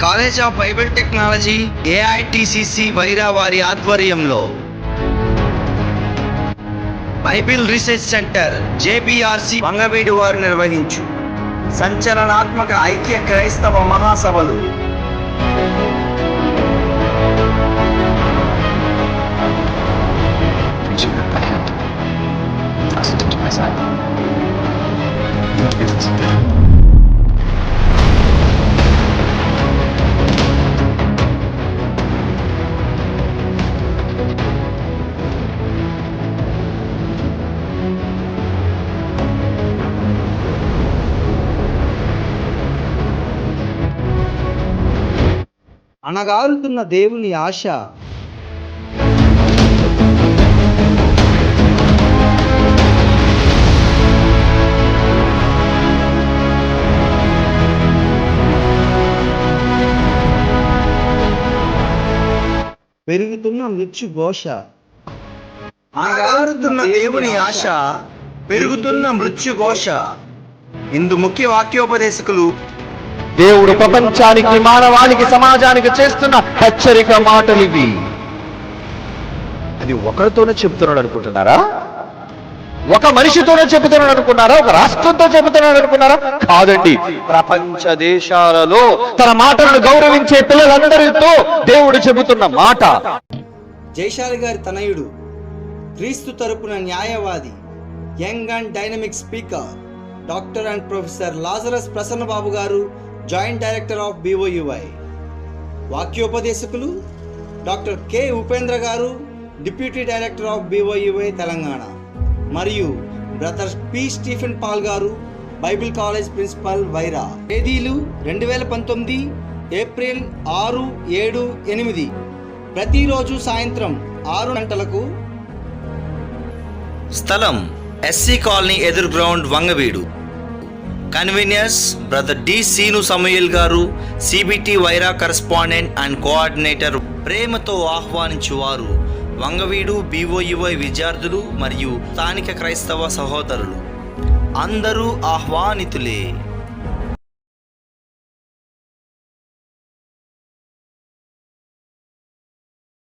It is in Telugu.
College of Bible technology AITCC Wyra వారి ఆధ్వర్యంలో బైబిల్ రీసెర్చ్ సెంటర్ జేబీఆర్సి వంగవీడు వారు నిర్వహించు సంచలనాత్మక ఐక్య క్రైస్తవ మహాసభలు అణగారుతున్న దేవుని ఆశ పెరుగుతున్న మృత్యుఘోష. అణగారుతున్న దేవుని ఆశ, పెరుగుతున్న మృత్యుఘోష. ఇందు ముఖ్య వాక్యోపదేశకులు దేవుడు ప్రపంచానికి, మానవానికి, సమాజానికి చేస్తున్న హెచ్చరిక మాటలు ఇవి. అది ఒకరితోనే చెబుతున్నాడు అనుకుంటున్నారా? ఒక మనిషితోనే చెబుతున్నాడు అనుకున్నారా? ఒక రాష్ట్రంతో చెబుతున్నాడు అనుకున్నారా? కాదండి, ప్రపంచ దేశాలలో తన మాటలను గౌరవించే పిల్లలందరితో దేవుడు చెబుతున్న మాట. జైశాలి గారి తనయుడు, క్రీస్తు తరపున న్యాయవాది, young and dynamic speaker doctor and professor Lazarus Prasannababu garu, joint director of BOUI. వాక్యోపదేశకులు doctor K Upendra garu, deputy director of BOUI Telangana, మరియు brother P Stephen Paul garu, Bible college principal Wyra. తేదీలు 2019 ఏప్రిల్ 6, 7, 8. ప్రతిరోజు సాయంత్రం 6 గంటలకు. స్థలం ఎస్సీ కాలనీ ఎదురు ground Vangaveedu. Convenors brother D Seenu Samuel garu, CBT Wyra correspondent and coordinator. ప్రేమతో ఆహ్వానించువారు వంగవీడు BOUI విద్యార్థులు మరియు స్థానిక క్రైస్తవ సహోదరులు. అందరూ ఆహ్వానితులే.